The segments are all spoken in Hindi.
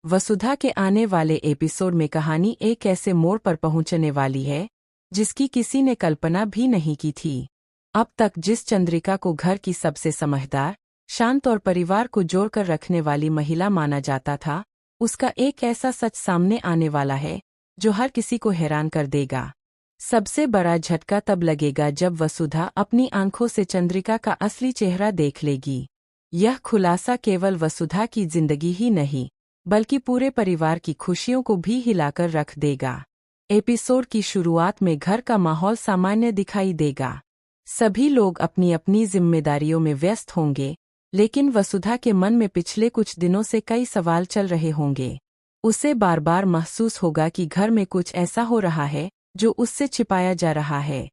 वसुधा के आने वाले एपिसोड में कहानी एक ऐसे मोड़ पर पहुंचने वाली है जिसकी किसी ने कल्पना भी नहीं की थी। अब तक जिस चंद्रिका को घर की सबसे समझदार, शांत और परिवार को जोड़कर रखने वाली महिला माना जाता था, उसका एक ऐसा सच सामने आने वाला है जो हर किसी को हैरान कर देगा। सबसे बड़ा झटका तब लगेगा जब वसुधा अपनी आंखों से चंद्रिका का असली चेहरा देख लेगी। यह खुलासा केवल वसुधा की जिंदगी ही नहीं, बल्कि पूरे परिवार की खुशियों को भी हिलाकर रख देगा। एपिसोड की शुरुआत में घर का माहौल सामान्य दिखाई देगा। सभी लोग अपनी अपनी जिम्मेदारियों में व्यस्त होंगे, लेकिन वसुधा के मन में पिछले कुछ दिनों से कई सवाल चल रहे होंगे। उसे बार बार महसूस होगा कि घर में कुछ ऐसा हो रहा है जो उससे छिपाया जा रहा है।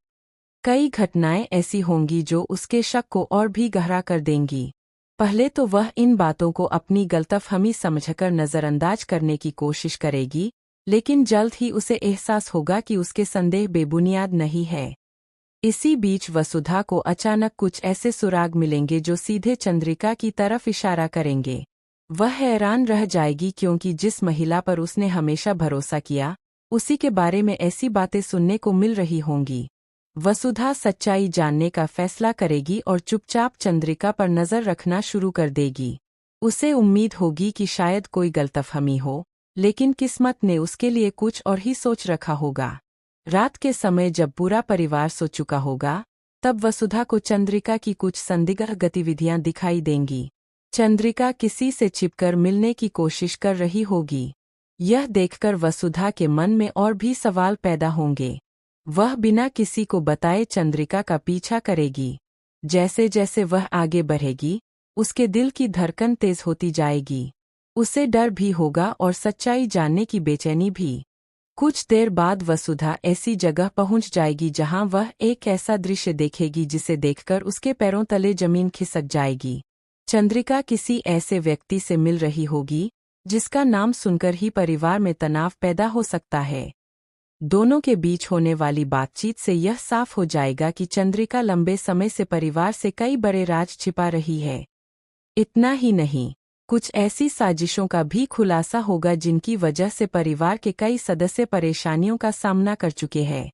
कई घटनाएं ऐसी होंगी जो उसके शक को और भी गहरा कर देंगी। पहले तो वह इन बातों को अपनी गलतफहमी समझकर नज़रअंदाज करने की कोशिश करेगी, लेकिन जल्द ही उसे एहसास होगा कि उसके संदेह बेबुनियाद नहीं है। इसी बीच वसुधा को अचानक कुछ ऐसे सुराग मिलेंगे जो सीधे चंद्रिका की तरफ इशारा करेंगे। वह हैरान रह जाएगी क्योंकि जिस महिला पर उसने हमेशा भरोसा किया, उसी के बारे में ऐसी बातें सुनने को मिल रही होंगी। वसुधा सच्चाई जानने का फैसला करेगी और चुपचाप चंद्रिका पर नज़र रखना शुरू कर देगी। उसे उम्मीद होगी कि शायद कोई गलतफहमी हो, लेकिन किस्मत ने उसके लिए कुछ और ही सोच रखा होगा। रात के समय जब पूरा परिवार सो चुका होगा, तब वसुधा को चंद्रिका की कुछ संदिग्ध गतिविधियां दिखाई देंगी। चंद्रिका किसी से छिपकर मिलने की कोशिश कर रही होगी। यह देखकर वसुधा के मन में और भी सवाल पैदा होंगे। वह बिना किसी को बताए चंद्रिका का पीछा करेगी। जैसे जैसे वह आगे बढ़ेगी, उसके दिल की धड़कन तेज होती जाएगी। उसे डर भी होगा और सच्चाई जानने की बेचैनी भी। कुछ देर बाद वसुधा ऐसी जगह पहुंच जाएगी जहां वह एक ऐसा दृश्य देखेगी जिसे देखकर उसके पैरों तले जमीन खिसक जाएगी। चंद्रिका किसी ऐसे व्यक्ति से मिल रही होगी जिसका नाम सुनकर ही परिवार में तनाव पैदा हो सकता है। दोनों के बीच होने वाली बातचीत से यह साफ हो जाएगा कि चंद्रिका लंबे समय से परिवार से कई बड़े राज छिपा रही है। इतना ही नहीं, कुछ ऐसी साजिशों का भी खुलासा होगा जिनकी वजह से परिवार के कई सदस्य परेशानियों का सामना कर चुके हैं।